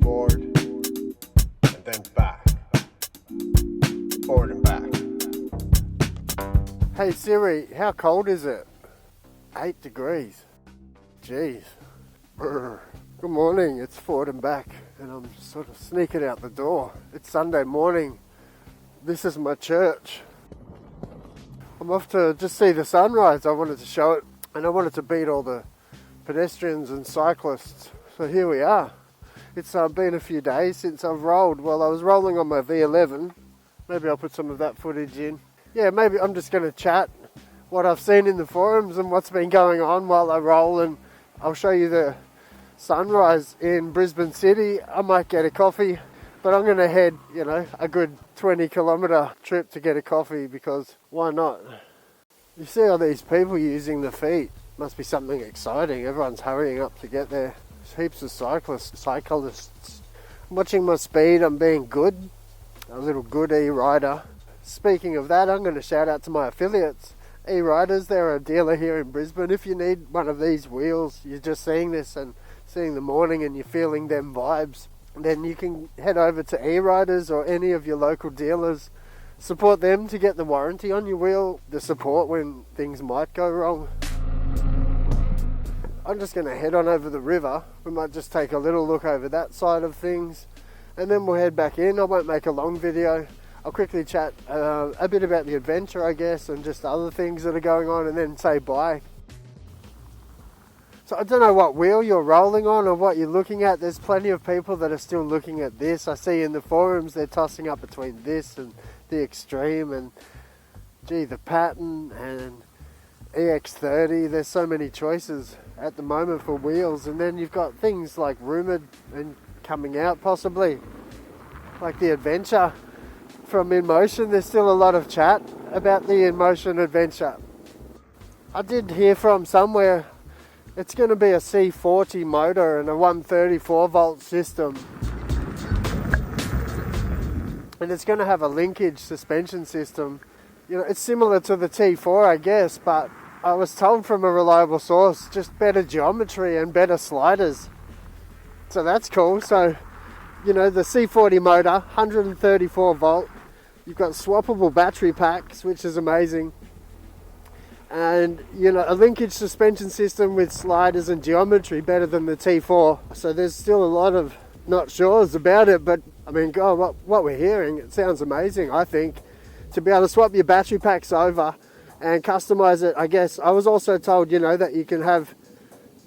forward, and then back. Forward and back. Hey Siri, how cold is it? 8 degrees. Jeez. Brr. Good morning, it's forward and back, and I'm sort of sneaking out the door. It's Sunday morning. This is my church. I'm off to just see the sunrise. I wanted to show it, and I wanted to beat all the pedestrians and cyclists. So here we are. It's been a few days since I've rolled. Well, I was rolling on my V11. Maybe I'll put some of that footage in. Yeah, maybe I'm just going to chat what I've seen in the forums and what's been going on while I roll, and I'll show you the sunrise in Brisbane City. I might get a coffee, but I'm going to head, a good 20-kilometre trip to get a coffee, because why not? You see all these people using the feet. Must be something exciting. Everyone's hurrying up to get there. There's heaps of cyclists. I'm watching my speed. I'm being good. A little good e-rider. Speaking of that, I'm going to shout out to my affiliates. E-riders, they're a dealer here in Brisbane. If you need one of these wheels, you're just seeing this and seeing the morning and you're feeling them vibes, then you can head over to E-riders or any of your local dealers. Support them to get the warranty on your wheel, the support when things might go wrong. I'm just going to head on over the river. We might just take a little look over that side of things, and then we'll head back in. I won't make a long video. I'll quickly chat a bit about the adventure, I guess, and just other things that are going on, and then say bye. So I don't know what wheel you're rolling on or what you're looking at. There's plenty of people that are still looking at this. I see in the forums they're tossing up between this and the Extreme and, the Pattern and EX30. There's so many choices at the moment for wheels, and then you've got things like rumoured and coming out possibly, like the Adventure from Inmotion. There's still a lot of chat about the Inmotion Adventure. I did hear from somewhere it's going to be a C40 motor and a 134 volt system, and it's going to have a linkage suspension system. It's similar to the T4, I guess, but I was told from a reliable source, just better geometry and better sliders. So that's cool. So, the C40 motor, 134 volt. You've got swappable battery packs, which is amazing. And, a linkage suspension system with sliders and geometry better than the T4. So there's still a lot of not sures about it, but I mean, God, what we're hearing, it sounds amazing, I think, to be able to swap your battery packs over and customize it. I guess I was also told, that you can have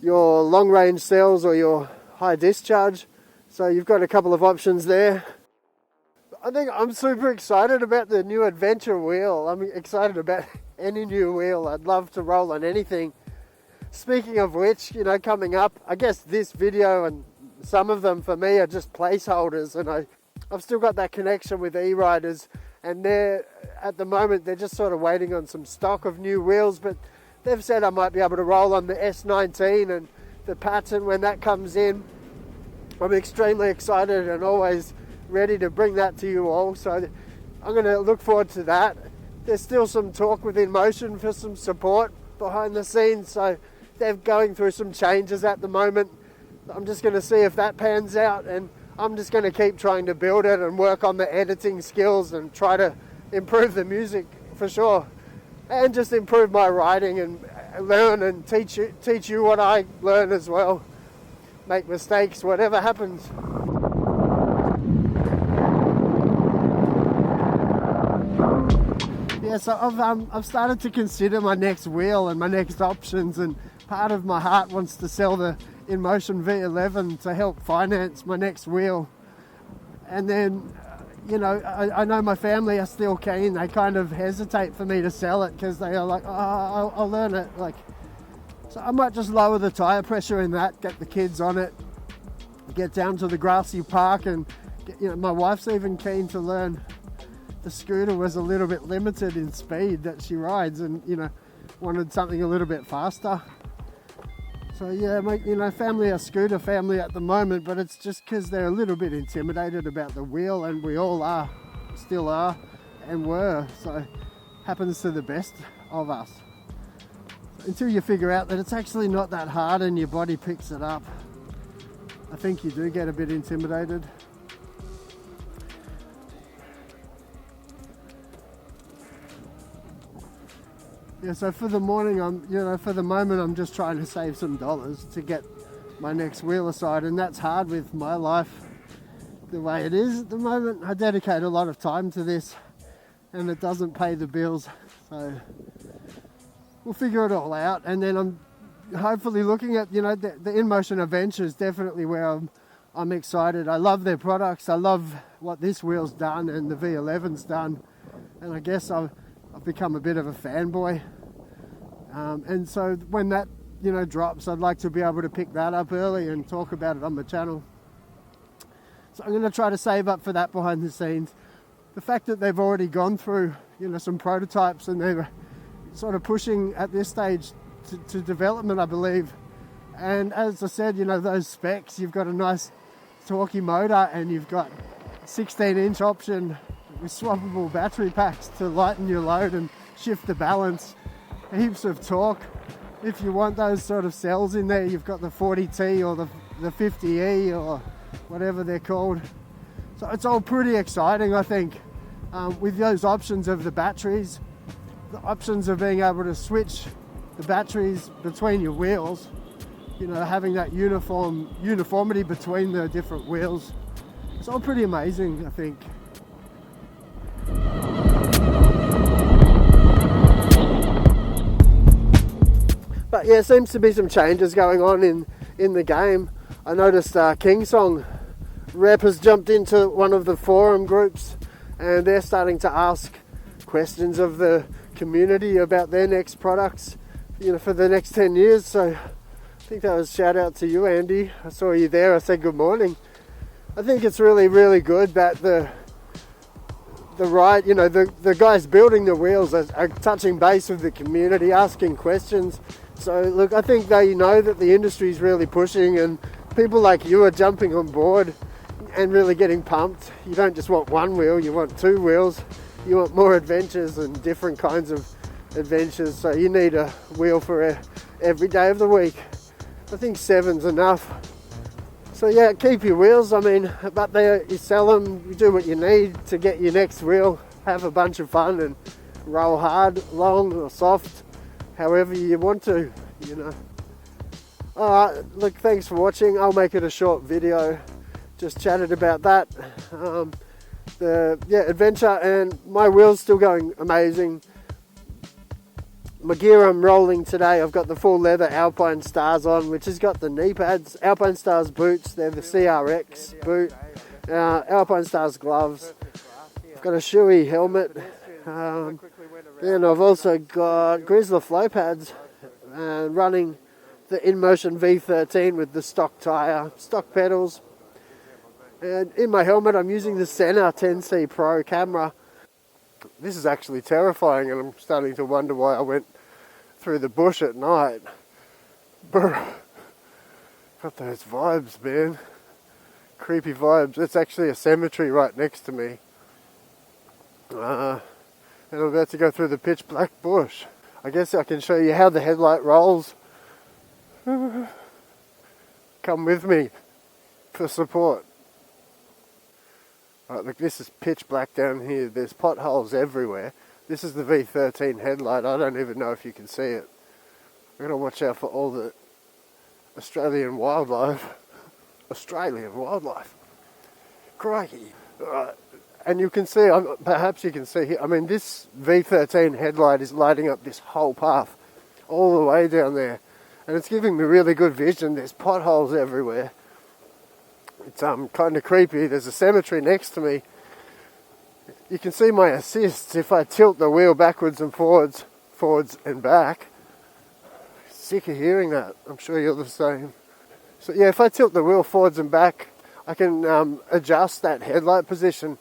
your long range cells or your high discharge. So you've got a couple of options there. I think I'm super excited about the new Adventure wheel. I'm excited about any new wheel. I'd love to roll on anything. Speaking of which, coming up, I guess this video and some of them for me are just placeholders, and I've still got that connection with E-riders, and at the moment they're just sort of waiting on some stock of new wheels, but they've said I might be able to roll on the S19 and the Pattern when that comes in. I'm extremely excited and always ready to bring that to you all, so I'm going to look forward to that. There's still some talk with Inmotion for some support behind the scenes, so they're going through some changes at the moment. I'm just going to see if that pans out, and I'm just going to keep trying to build it and work on the editing skills and try to improve the music for sure, and just improve my writing and learn and teach you what I learn as well. Make mistakes, whatever happens. Yeah, so I've started to consider my next wheel and my next options, and part of my heart wants to sell the Inmotion V11 to help finance my next wheel. And then, I know my family are still keen. They kind of hesitate for me to sell it because they are like, oh, I'll learn it. So I might just lower the tyre pressure in that, get the kids on it, get down to the grassy park, and my wife's even keen to learn. The scooter was a little bit limited in speed that she rides, and wanted something a little bit faster. So yeah, family are scooter family at the moment, but it's just because they're a little bit intimidated about the wheel, and we all are, still are, and were. So happens to the best of us. Until you figure out that it's actually not that hard and your body picks it up. I think you do get a bit intimidated. Yeah, so for the morning, for the moment, I'm just trying to save some dollars to get my next wheel aside, and that's hard with my life the way it is at the moment. I dedicate a lot of time to this, and it doesn't pay the bills, so we'll figure it all out. And then I'm hopefully looking at, the Inmotion Adventure is definitely where I'm excited. I love their products. I love what this wheel's done and the V11's done, and I guess I've become a bit of a fanboy, and so when that drops, I'd like to be able to pick that up early and talk about it on the channel. So I'm going to try to save up for that behind the scenes. The fact that they've already gone through some prototypes and they're sort of pushing at this stage to development, I believe, and as I said, those specs, you've got a nice torquey motor and you've got 16-inch option with swappable battery packs to lighten your load and shift the balance. Heaps of torque. If you want those sort of cells in there, you've got the 40T or the 50E or whatever they're called. So it's all pretty exciting, I think, with those options of the batteries, the options of being able to switch the batteries between your wheels, having that uniformity between the different wheels. It's all pretty amazing, I think. But yeah, seems to be some changes going on in the game. I noticed Kingsong Rep has jumped into one of the forum groups and they're starting to ask questions of the community about their next products, for the next 10 years. So I think that was shout out to you, Andy. I saw you there. I said good morning. I think it's really, really good that the guys building the wheels are touching base with the community, asking questions. So look, I think they know that the industry is really pushing and people like you are jumping on board and really getting pumped. You don't just want one wheel, you want two wheels. You want more adventures and different kinds of adventures. So you need a wheel for every day of the week. I think 7's enough. So yeah, keep your wheels, but you sell them, you do what you need to get your next wheel, have a bunch of fun and roll hard, long or soft, however you want to, Alright, look, thanks for watching. I'll make it a short video, just chatted about that. Adventure, and my wheel's still going amazing. My gear I'm rolling today, I've got the full leather Alpine Stars on, which has got the knee pads, Alpine Stars boots, they're the CRX boot, Alpine Stars gloves, I've got a Shoei helmet, then I've also got Grizzler flow pads, running the Inmotion V13 with the stock tyre, stock pedals, and in my helmet I'm using the Sena 10C Pro camera. This is actually terrifying and I'm starting to wonder why I went through the bush at night. Brr. Got those vibes, man. Creepy vibes. It's actually a cemetery right next to me. And I'm about to go through the pitch black bush. I guess I can show you how the headlight rolls. Come with me for support. Right, look, this is pitch black down here. There's potholes everywhere. This is the V13 headlight. I don't even know if you can see it. I'm going to watch out for all the Australian wildlife. Australian wildlife. Crikey. Right. And you can see, perhaps you can see here, this V13 headlight is lighting up this whole path all the way down there. And it's giving me really good vision. There's potholes everywhere. It's kind of creepy. There's a cemetery next to me. You can see my assists if I tilt the wheel backwards and forwards and back. Sick of hearing that. I'm sure you're the same. So yeah, if I tilt the wheel forwards and back, I can adjust that headlight position.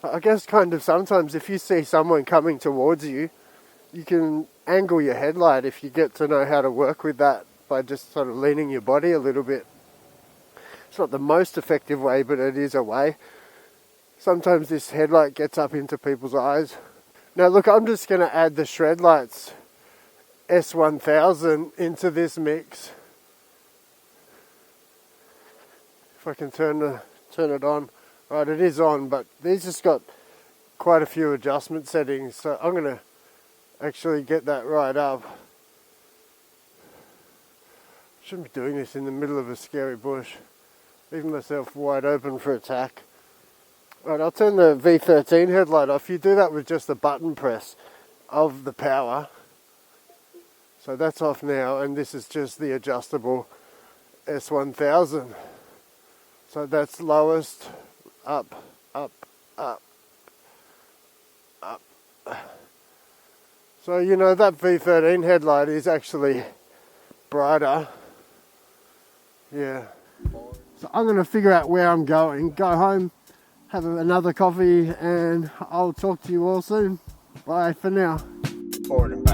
I guess kind of sometimes if you see someone coming towards you, you can angle your headlight if you get to know how to work with that by just sort of leaning your body a little bit. It's not the most effective way, but it is a way. Sometimes this headlight gets up into people's eyes. Now look, I'm just going to add the SHREDLIGHTS S1000 into this mix. I can turn it on. Right, it is on, but these just got quite a few adjustment settings, so I'm going to actually get that right up. Shouldn't be doing this in the middle of a scary bush. Leaving myself wide open for attack. Right, I'll turn the V13 headlight off. You do that with just the button press of the power. So that's off now, and this is just the adjustable S1000. So that's lowest, up, up, up, up. So you know that V13 headlight is actually brighter. Yeah. So I'm going to figure out where I'm going, go home, have another coffee, and I'll talk to you all soon. Bye for now. Forward and back.